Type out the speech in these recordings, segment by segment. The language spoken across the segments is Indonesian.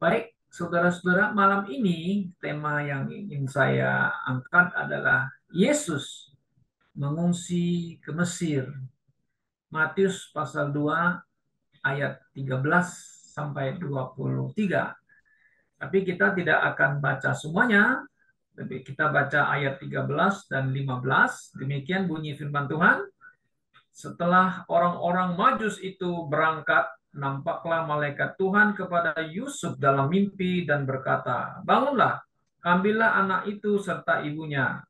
Baik, saudara-saudara, malam ini tema yang ingin saya angkat adalah Yesus mengungsi ke Mesir. Matius pasal 2 ayat 13 sampai 23. Tapi kita tidak akan baca semuanya, tapi kita baca ayat 13 dan 15. Demikian bunyi firman Tuhan. Setelah orang-orang Majus itu berangkat, nampaklah malaikat Tuhan kepada Yusuf dalam mimpi dan berkata, "Bangunlah, ambillah anak itu serta ibunya,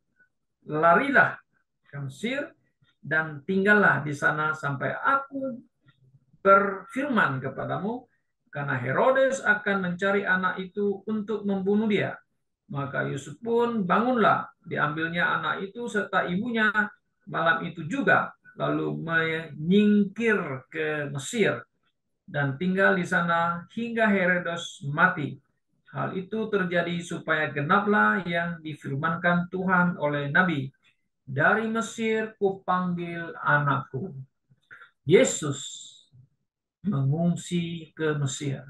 larilah ke Mesir dan tinggallah di sana sampai aku berfirman kepadamu, karena Herodes akan mencari anak itu untuk membunuh dia." Maka Yusuf pun bangunlah, diambilnya anak itu serta ibunya malam itu juga, lalu menyingkir ke Mesir dan tinggal di sana hingga Herodes mati. Hal itu terjadi supaya genaplah yang difirmankan Tuhan oleh Nabi, "Dari Mesir kupanggil anakku." Yesus mengungsi ke Mesir.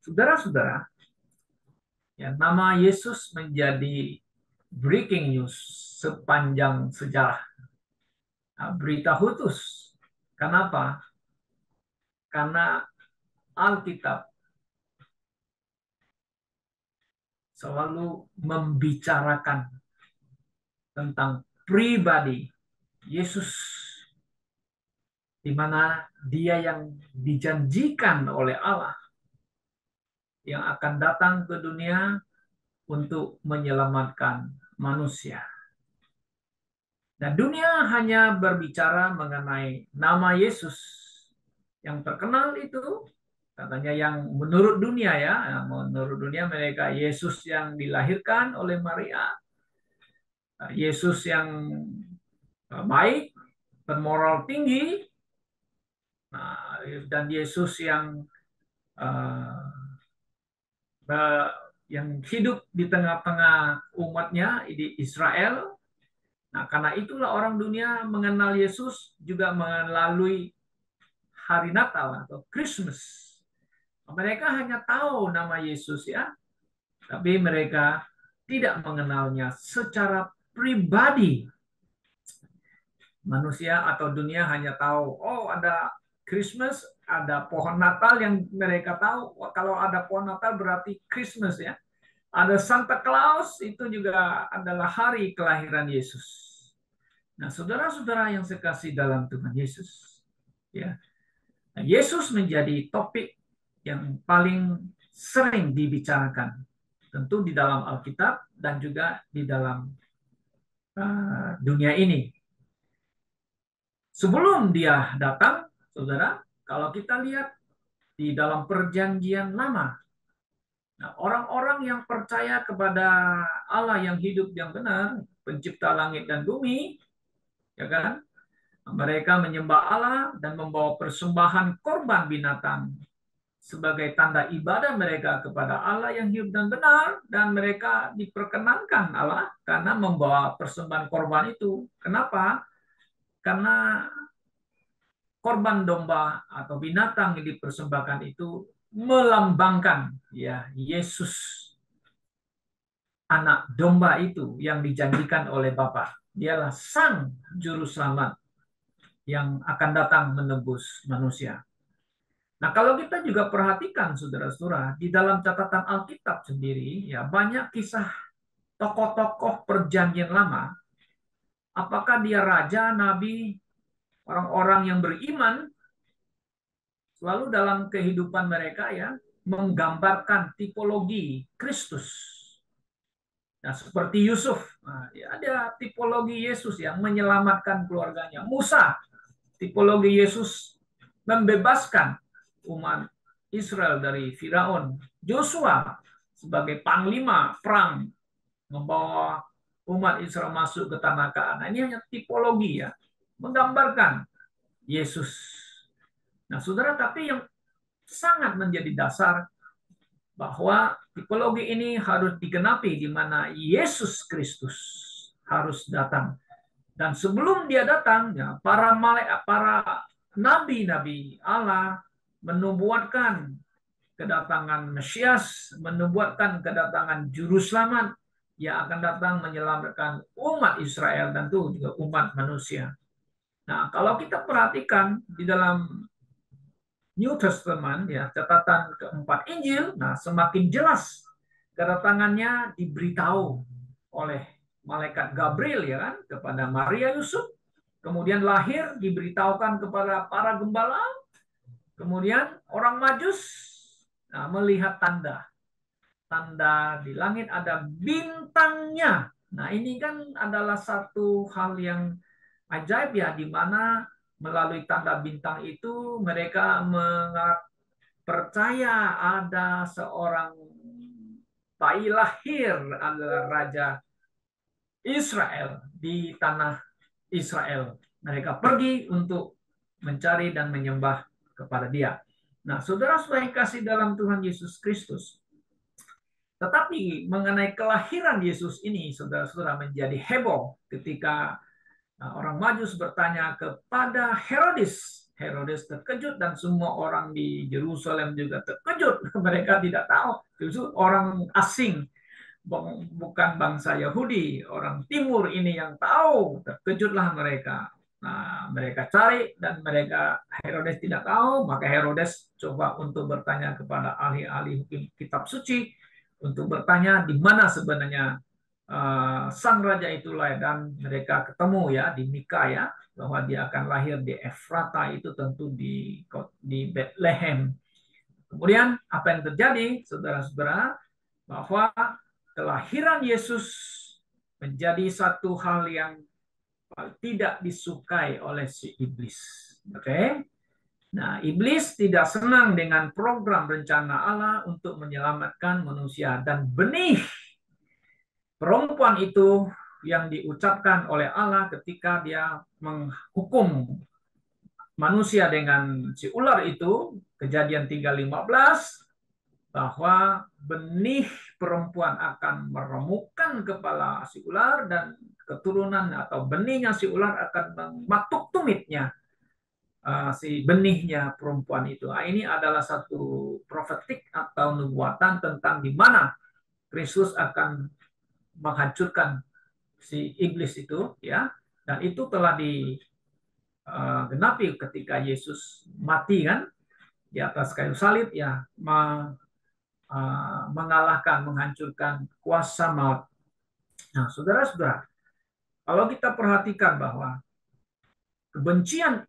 Saudara-saudara, ya, nama Yesus menjadi breaking news sepanjang sejarah. Nah, berita khusus. Kenapa? Karena Alkitab selalu membicarakan tentang pribadi Yesus, di mana dia yang dijanjikan oleh Allah yang akan datang ke dunia untuk menyelamatkan manusia. Dan dunia hanya berbicara mengenai nama Yesus yang terkenal itu, katanya yang menurut dunia ya, menurut dunia mereka Yesus yang dilahirkan oleh Maria, Yesus yang baik, bermoral tinggi, dan Yesus uh, yang hidup di tengah-tengah umatnya di Israel. Nah, karena itulah orang dunia mengenal Yesus juga melalui hari Natal atau Christmas. Mereka hanya tahu nama Yesus ya, tapi mereka tidak mengenalnya secara pribadi. Manusia atau dunia hanya tahu, oh ada Christmas, ada pohon Natal yang mereka tahu. Kalau ada pohon Natal berarti Christmas ya. Ada Santa Claus, itu juga adalah hari kelahiran Yesus. Nah, saudara-saudara yang sekasih dalam Tuhan Yesus, ya, nah, Yesus menjadi topik yang paling sering dibicarakan, tentu di dalam Alkitab dan juga di dalam dunia ini. Sebelum dia datang, saudara, kalau kita lihat di dalam Perjanjian Lama, nah, orang-orang yang percaya kepada Allah yang hidup yang benar, pencipta langit dan bumi, ya kan? Mereka menyembah Allah dan membawa persembahan korban binatang sebagai tanda ibadah mereka kepada Allah yang hidup dan benar, dan mereka diperkenankan Allah karena membawa persembahan korban itu. Kenapa? Karena korban domba atau binatang yang dipersembahkan itu melambangkan ya Yesus, anak domba itu yang dijanjikan oleh Bapa. Dialah sang juru selamat yang akan datang menebus manusia. Nah, kalau kita juga perhatikan saudara-saudara, di dalam catatan Alkitab sendiri ya banyak kisah tokoh-tokoh perjanjian lama, apakah dia raja, nabi, orang-orang yang beriman, selalu dalam kehidupan mereka ya menggambarkan tipologi Kristus. Nah, seperti Yusuf, nah, ya ada tipologi Yesus yang menyelamatkan keluarganya. Musa, tipologi Yesus membebaskan umat Israel dari Firaun. Joshua sebagai panglima perang membawa umat Israel masuk ke tanah Kanaan. Ini hanya tipologi ya, menggambarkan Yesus. Nah, saudara, tapi yang sangat menjadi dasar bahwa tipologi ini harus digenapi di mana Yesus Kristus harus datang. Dan sebelum dia datang, ya, para malaikat, para nabi-nabi Allah menubuatkan kedatangan Mesias, menubuatkan kedatangan juru selamat yang akan datang menyelamatkan umat Israel dan itu juga umat manusia. Nah, kalau kita perhatikan di dalam New Testament, ya, catatan keempat Injil, nah semakin jelas kedatangannya diberitahu oleh malaikat Gabriel, ya kan, kepada Maria Yusuf, kemudian lahir diberitahukan kepada para gembala, kemudian orang Majus melihat tanda. Tanda di langit ada bintangnya. Nah, ini kan adalah satu hal yang ajaib, ya, di mana melalui tanda bintang itu mereka percaya ada seorang bayi lahir adalah Raja Israel di tanah Israel. Mereka pergi untuk mencari dan menyembah kepada Dia. Nah, saudara-saudara yang kasih dalam Tuhan Yesus Kristus, tetapi mengenai kelahiran Yesus ini, saudara-saudara, menjadi heboh ketika orang Majus bertanya kepada Herodes. Herodes terkejut dan semua orang di Yerusalem juga terkejut. Mereka tidak tahu. Justru orang asing, bukan bangsa Yahudi, orang Timur ini yang tahu. Terkejutlah mereka. Nah, mereka cari dan Herodes tidak tahu, maka Herodes coba untuk bertanya kepada ahli-ahli hukum kitab suci untuk bertanya di mana sebenarnya sang raja itu lahir, dan mereka ketemu, ya, di Mika, ya, bahwa dia akan lahir di Efrata, itu tentu di Bethlehem. Kemudian apa yang terjadi, saudara-saudara, bahwa kelahiran Yesus menjadi satu hal yang tidak disukai oleh si iblis. Oke? Nah, iblis tidak senang dengan program rencana Allah untuk menyelamatkan manusia, dan benih perempuan itu yang diucapkan oleh Allah ketika dia menghukum manusia dengan si ular itu, Kejadian 3:15, bahwa benih perempuan akan meremukkan kepala si ular dan keturunan atau benihnya si ular akan mematuk tumitnya si benihnya perempuan itu. Nah, ini adalah satu profetik atau nubuatan tentang di mana Kristus akan menghancurkan si iblis itu, ya, dan itu telah digenapi ketika Yesus mati, kan, di atas kayu salib, ya, mengalahkan, menghancurkan kuasa maut. Nah, saudara-saudara, kalau kita perhatikan bahwa kebencian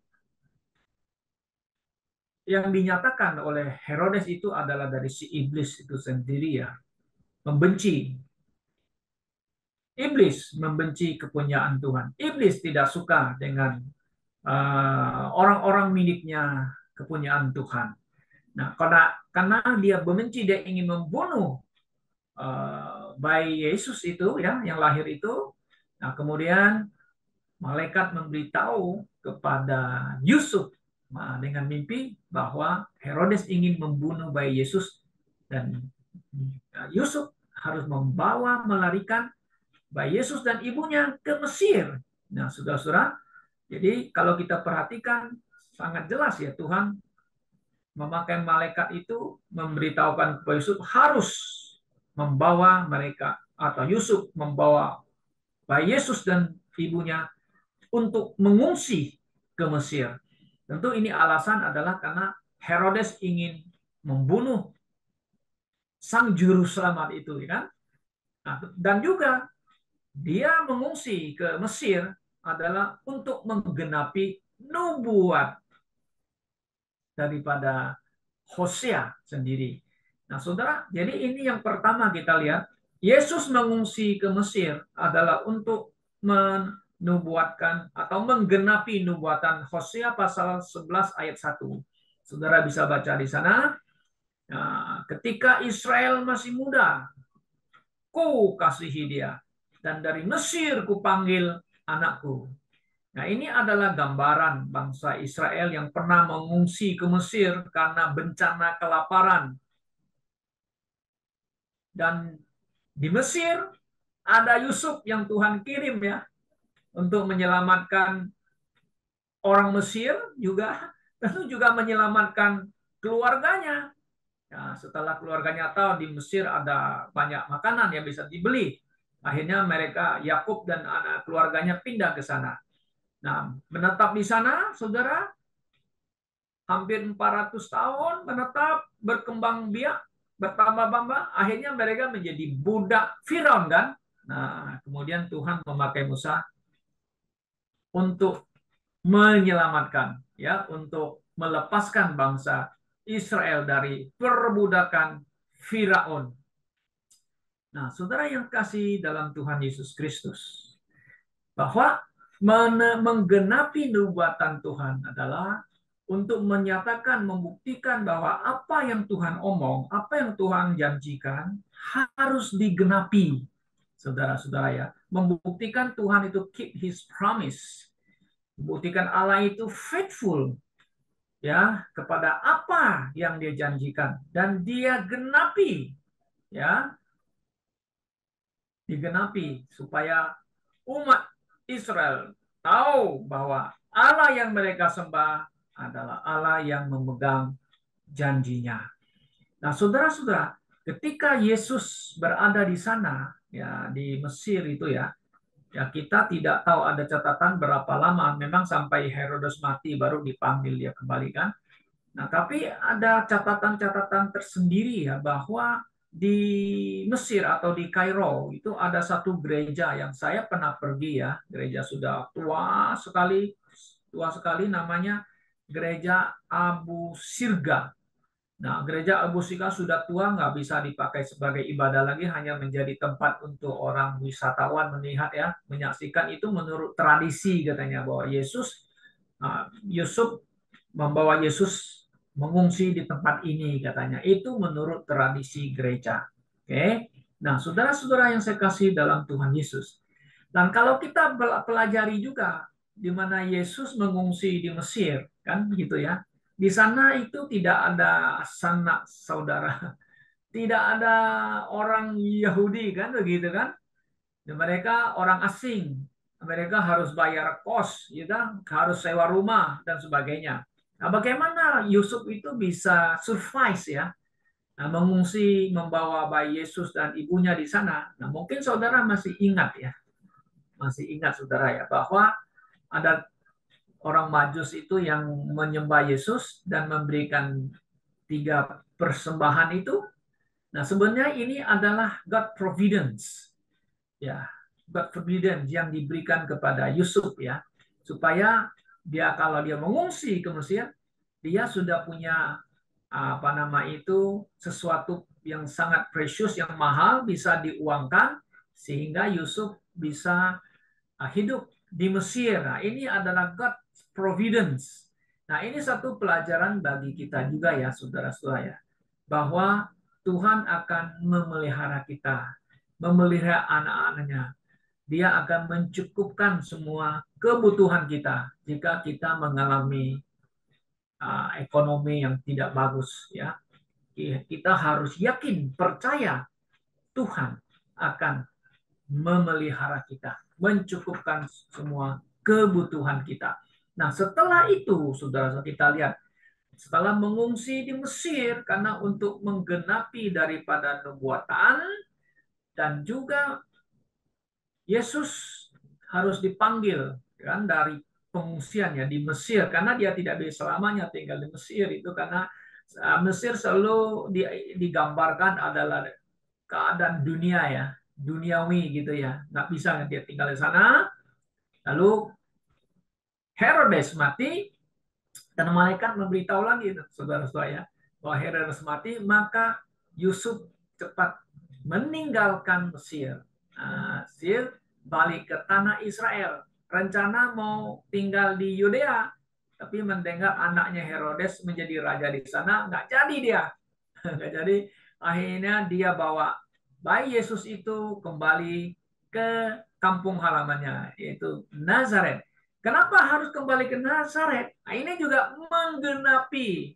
yang dinyatakan oleh Herodes itu adalah dari si iblis itu sendiri, ya, membenci. Iblis membenci kepunyaan Tuhan. Iblis tidak suka dengan orang-orang miliknya kepunyaan Tuhan. Nah, karena dia membenci, dia ingin membunuh bayi Yesus itu, ya, yang lahir itu. Nah, kemudian malaikat memberitahu kepada Yusuf dengan mimpi bahwa Herodes ingin membunuh bayi Yesus, dan Yusuf harus melarikan bayi Yesus dan ibunya ke Mesir. Nah, saudara-saudara, jadi kalau kita perhatikan sangat jelas, ya, Tuhan memakai malaikat itu memberitahukan kepada Yusuf harus membawa mereka, atau Yusuf membawa bayi Yesus dan ibunya untuk mengungsi ke Mesir. Tentu ini alasan adalah karena Herodes ingin membunuh sang juru selamat itu, kan? Nah, dan juga dia mengungsi ke Mesir adalah untuk menggenapi nubuat daripada Hosea sendiri. Nah, saudara, jadi ini yang pertama kita lihat, Yesus mengungsi ke Mesir adalah untuk menubuatkan atau menggenapi nubuatan Hosea pasal 11 ayat 1. Saudara bisa baca di sana. Nah, ketika Israel masih muda, ku kasihi dia, dan dari Mesir ku panggil anakku. Nah, ini adalah gambaran bangsa Israel yang pernah mengungsi ke Mesir karena bencana kelaparan. Dan di Mesir ada Yusuf yang Tuhan kirim, ya, untuk menyelamatkan orang Mesir juga, tentu juga menyelamatkan keluarganya. Ya, setelah keluarganya tahu di Mesir ada banyak makanan yang bisa dibeli, akhirnya mereka Yakub dan anak keluarganya pindah ke sana. Nah, menetap di sana, saudara, hampir 400 tahun menetap, berkembang biak, bertambah-tambah, akhirnya mereka menjadi budak Firaun kan. Nah, kemudian Tuhan memakai Musa untuk menyelamatkan, ya, untuk melepaskan bangsa Israel dari perbudakan Firaun. Nah, saudara yang kasih dalam Tuhan Yesus Kristus, bahwa menggenapi nubuatan Tuhan adalah untuk menyatakan, membuktikan bahwa apa yang Tuhan omong, apa yang Tuhan janjikan harus digenapi. Saudara-saudara ya, membuktikan Tuhan itu keep his promise. Membuktikan Allah itu faithful ya kepada apa yang dia janjikan dan dia genapi, ya, digenapi supaya umat Israel tahu bahwa Allah yang mereka sembah adalah Allah yang memegang janjinya. Nah, saudara-saudara, ketika Yesus berada di sana, ya, di Mesir itu ya, ya kita tidak tahu ada catatan berapa lama. Memang sampai Herodes mati baru dipanggil dia kembali kan. Nah, tapi ada catatan-catatan tersendiri ya bahwa di Mesir atau di Kairo itu ada satu gereja yang saya pernah pergi ya, gereja sudah tua sekali namanya Gereja Abu Sirga. Nah, gereja Abu Sirga sudah tua, nggak bisa dipakai sebagai ibadah lagi, hanya menjadi tempat untuk orang wisatawan melihat ya, menyaksikan. Itu menurut tradisi katanya bahwa Yusuf membawa Yesus mengungsi di tempat ini katanya. Itu menurut tradisi gereja. Oke. Nah, saudara-saudara yang saya kasih dalam Tuhan Yesus. Dan kalau kita pelajari juga di mana Yesus mengungsi di Mesir, kan gitu ya. Di sana itu tidak ada sanak saudara, tidak ada orang Yahudi kan begitu kan. Dan mereka orang asing, mereka harus bayar kos, ya kan? Harus sewa rumah dan sebagainya. Nah, bagaimana Yusuf itu bisa survive ya? Nah, mengungsi membawa bayi Yesus dan ibunya di sana. Nah, mungkin saudara masih ingat ya, masih ingat saudara ya bahwa ada orang Majus itu yang menyembah Yesus dan memberikan 3 persembahan itu. Nah, sebenarnya ini adalah God providence. Ya, God providence yang diberikan kepada Yusuf ya, supaya dia kalau dia mengungsi ke Mesir, dia sudah punya apa nama itu sesuatu yang sangat precious, yang mahal bisa diuangkan sehingga Yusuf bisa hidup di Mesir. Nah, ini adalah God providence. Nah, ini satu pelajaran bagi kita juga ya, saudara-saudara ya, bahwa Tuhan akan memelihara kita, memelihara anak-anaknya. Dia akan mencukupkan semua kebutuhan kita jika kita mengalami ekonomi yang tidak bagus ya. Kita harus yakin, percaya Tuhan akan memelihara kita, mencukupkan semua kebutuhan kita. Nah, setelah itu, saudara-saudara, kita lihat, setelah mengungsi di Mesir karena untuk menggenapi daripada nubuatan, dan juga Yesus harus dipanggil kan dari pengungsiannya di Mesir karena dia tidak bisa selamanya tinggal di Mesir itu karena Mesir selalu digambarkan adalah keadaan dunia ya, duniawi gitu ya, nggak bisa dia tinggal di sana. Lalu Herodes mati dan malaikat memberitahu lagi saudara-saudara ya bahwa Herodes mati, maka Yusuf cepat meninggalkan Mesir. Mesir balik ke tanah Israel. Rencana mau tinggal di Yudea, tapi mendengar anaknya Herodes menjadi raja di sana, nggak jadi dia. Nggak jadi. Akhirnya dia bawa bayi Yesus itu kembali ke kampung halamannya, yaitu Nazaret. Kenapa harus kembali ke Nazaret? Nah, ini juga menggenapi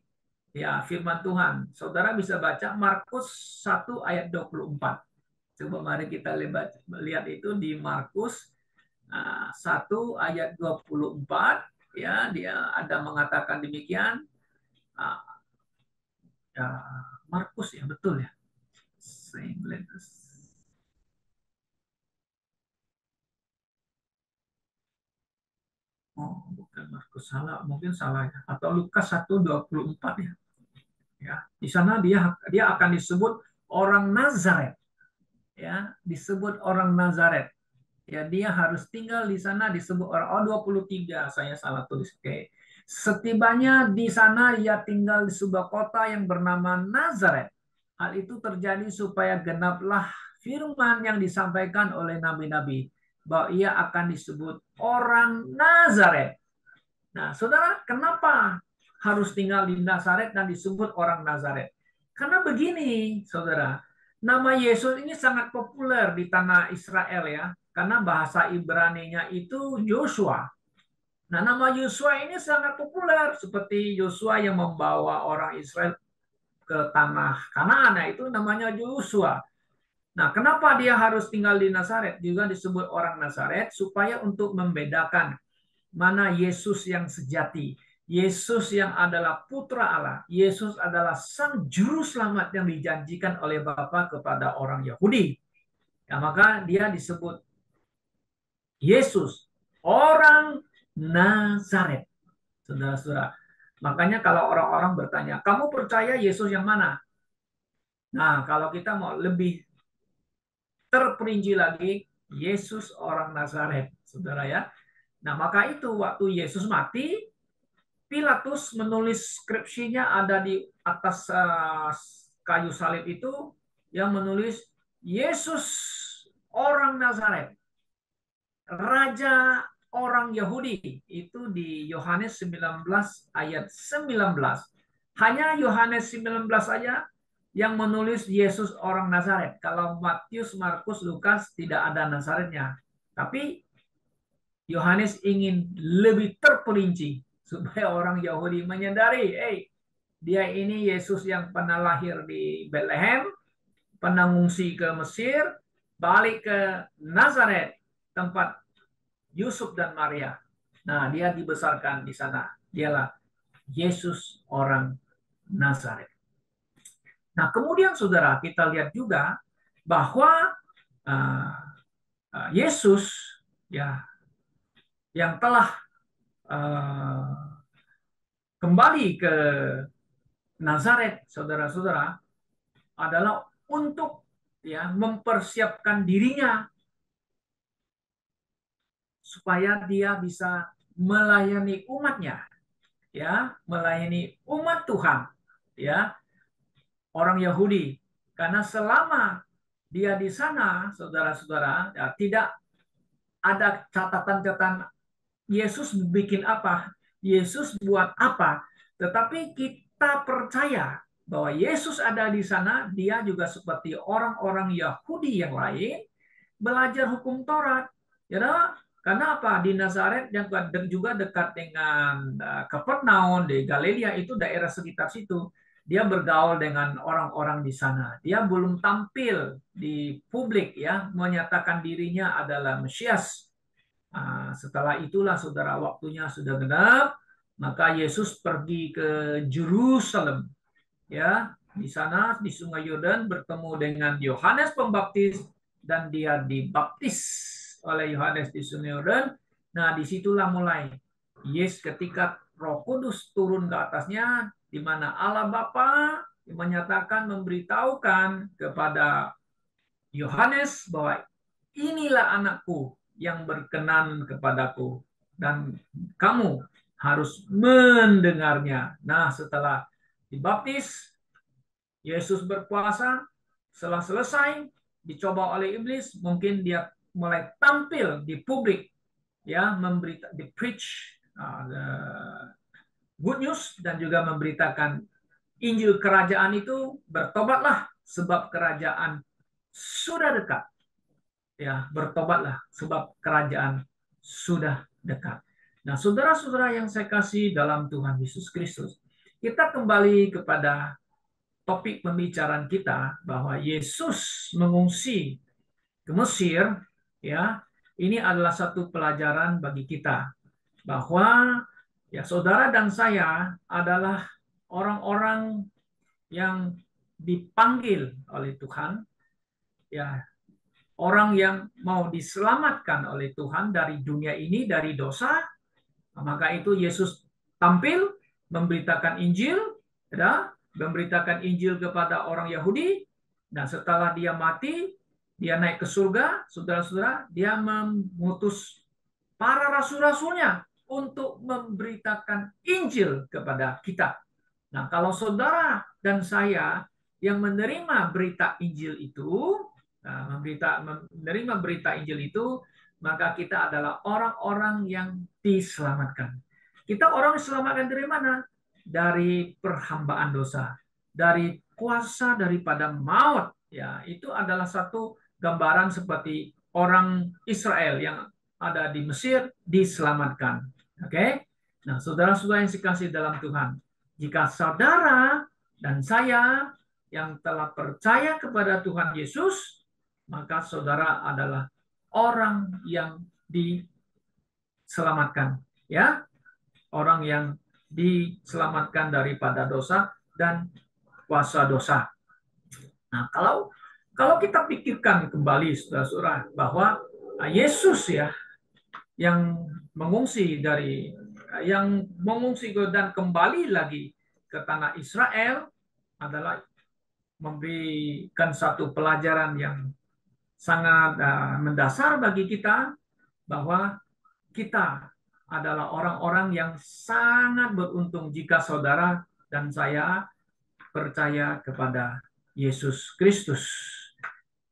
ya firman Tuhan. Saudara bisa baca Markus 1 ayat 24. Coba mari kita lihat itu di Markus 1 ayat 24 ya, dia ada mengatakan demikian. Ya, Markus ya, betul ya. Saint Linus. Oh, bukan Markus, salah, mungkin salah ya. Atau Lukas 1:24 ya. Ya, di sana dia akan disebut orang Nazaret, ya, disebut orang Nazaret. Ya, dia harus tinggal di sana disebut orang. Oh, 23, saya salah tulis. Oke. Setibanya di sana ia tinggal di sebuah kota yang bernama Nazaret. Hal itu terjadi supaya genaplah firman yang disampaikan oleh nabi-nabi bahwa ia akan disebut orang Nazaret. Nah, saudara, kenapa harus tinggal di Nazaret dan disebut orang Nazaret? Karena begini, saudara, nama Yesus ini sangat populer di tanah Israel ya, karena bahasa Ibrani-nya itu Yosua. Nah, nama Yosua ini sangat populer, seperti Yosua yang membawa orang Israel ke tanah Kanaan, nah, itu namanya Yosua. Nah, kenapa dia harus tinggal di Nazaret? Juga disebut orang Nazaret, supaya untuk membedakan mana Yesus yang sejati. Yesus yang adalah putra Allah. Yesus adalah sang juru selamat yang dijanjikan oleh Bapa kepada orang Yahudi. Ya, maka dia disebut Yesus, orang Nazaret. Saudara-saudara. Makanya kalau orang-orang bertanya, kamu percaya Yesus yang mana? Nah, kalau kita mau lebih terperinci lagi, Yesus orang Nazaret, saudara ya. Nah, maka itu waktu Yesus mati, Pilatus menulis skripsinya ada di atas kayu salib itu, yang menulis Yesus orang Nazaret, Raja orang Yahudi. Itu di Yohanes 19 ayat 19. Hanya Yohanes 19 saja yang menulis Yesus orang Nazaret. Kalau Matius, Markus, Lukas tidak ada Nazaretnya. Tapi Yohanes ingin lebih terperinci supaya orang Yahudi menyadari, dia ini Yesus yang pernah lahir di Bethlehem, pernah ngungsi ke Mesir, balik ke Nazaret, tempat Yusuf dan Maria. Nah, dia dibesarkan di sana. Dialah Yesus orang Nazaret. Nah, kemudian saudara, kita lihat juga bahwa Yesus ya yang telah kembali ke Nazaret, saudara-saudara, adalah untuk ya mempersiapkan dirinya supaya dia bisa melayani umatnya, ya, melayani umat Tuhan, ya, orang Yahudi. Karena selama dia di sana, saudara-saudara, ya, tidak ada catatan-catatan Yesus bikin apa, Yesus buat apa, tetapi kita percaya bahwa Yesus ada di sana, dia juga seperti orang-orang Yahudi yang lain belajar hukum Taurat. Ya, karena apa? Di Nazaret yang juga dekat dengan Kapernaum di Galilea, itu daerah sekitar situ. Dia bergaul dengan orang-orang di sana. Dia belum tampil di publik ya, menyatakan dirinya adalah Mesias. Setelah itulah saudara, waktunya sudah genap, maka Yesus pergi ke Yerusalem. Ya, di sana di Sungai Yordan bertemu dengan Yohanes Pembaptis dan dia dibaptis oleh Yohanes di Sungai Yordan. Nah, disitulah mulai Yesus ketika Roh Kudus turun ke atasnya, di mana Allah Bapa menyatakan, memberitahukan kepada Yohanes bahwa inilah anakku yang berkenan kepadaku dan kamu harus mendengarnya. Nah, setelah dibaptis, Yesus berpuasa, setelah selesai dicoba oleh iblis, mungkin dia mulai tampil di publik, ya, memberita, di preach the good news, dan juga memberitakan Injil kerajaan itu. Bertobatlah sebab kerajaan sudah dekat. Ya, bertobatlah sebab kerajaan sudah dekat. Nah, saudara-saudara yang saya kasih dalam Tuhan Yesus Kristus, kita kembali kepada topik pembicaraan kita bahwa Yesus mengungsi ke Mesir, ya. Ini adalah satu pelajaran bagi kita bahwa ya saudara dan saya adalah orang-orang yang dipanggil oleh Tuhan, ya, orang yang mau diselamatkan oleh Tuhan dari dunia ini, dari dosa, maka itu Yesus tampil memberitakan Injil, ya, memberitakan Injil kepada orang Yahudi, dan setelah dia mati, dia naik ke surga, saudara-saudara, dia mengutus para rasul-rasulnya untuk memberitakan Injil kepada kita. Nah, kalau saudara dan saya yang menerima berita Injil itu, menerima berita Injil itu, maka kita adalah orang-orang yang diselamatkan. Kita orang diselamatkan dari mana? Dari perhambaan dosa, dari kuasa daripada maut. Ya, itu adalah satu gambaran seperti orang Israel yang ada di Mesir diselamatkan. Oke? Nah, saudara-saudara yang dikasihi dalam Tuhan, jika saudara dan saya yang telah percaya kepada Tuhan Yesus, maka saudara adalah orang yang diselamatkan, ya, orang yang diselamatkan daripada dosa dan kuasa dosa. Nah, kalau kita pikirkan kembali, saudara-saudara, bahwa Yesus, ya, yang mengungsi dan kembali lagi ke tanah Israel adalah memberikan satu pelajaran yang sangat mendasar bagi kita, bahwa kita adalah orang-orang yang sangat beruntung jika saudara dan saya percaya kepada Yesus Kristus.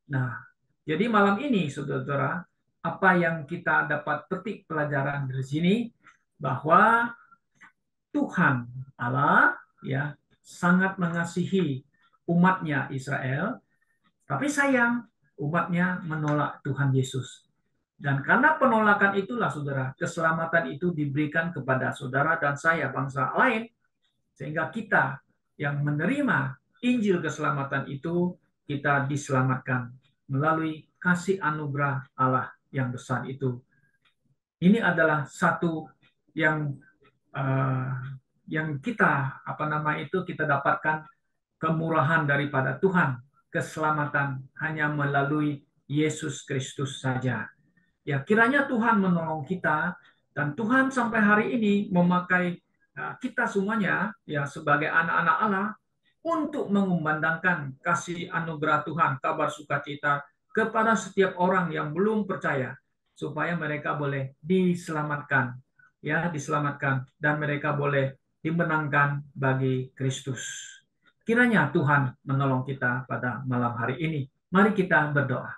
Nah, jadi malam ini, saudara-saudara, apa yang kita dapat petik pelajaran dari sini, bahwa Tuhan Allah, ya, sangat mengasihi umatnya Israel, tapi sayang umatnya menolak Tuhan Yesus. Dan karena penolakan itulah, saudara, keselamatan itu diberikan kepada saudara dan saya, bangsa lain, sehingga kita yang menerima Injil keselamatan itu, kita diselamatkan melalui kasih anugerah Allah yang besar itu. Ini adalah satu yang uh, kita dapatkan kemurahan daripada Tuhan, keselamatan hanya melalui Yesus Kristus saja. Ya, kiranya Tuhan menolong kita, dan Tuhan sampai hari ini memakai kita semuanya, ya, sebagai anak-anak Allah untuk mengumandangkan kasih anugerah Tuhan, kabar sukacita kepada setiap orang yang belum percaya, supaya mereka boleh diselamatkan, ya, diselamatkan, dan mereka boleh dimenangkan bagi Kristus. Kiranya Tuhan menolong kita pada malam hari ini. Mari kita berdoa.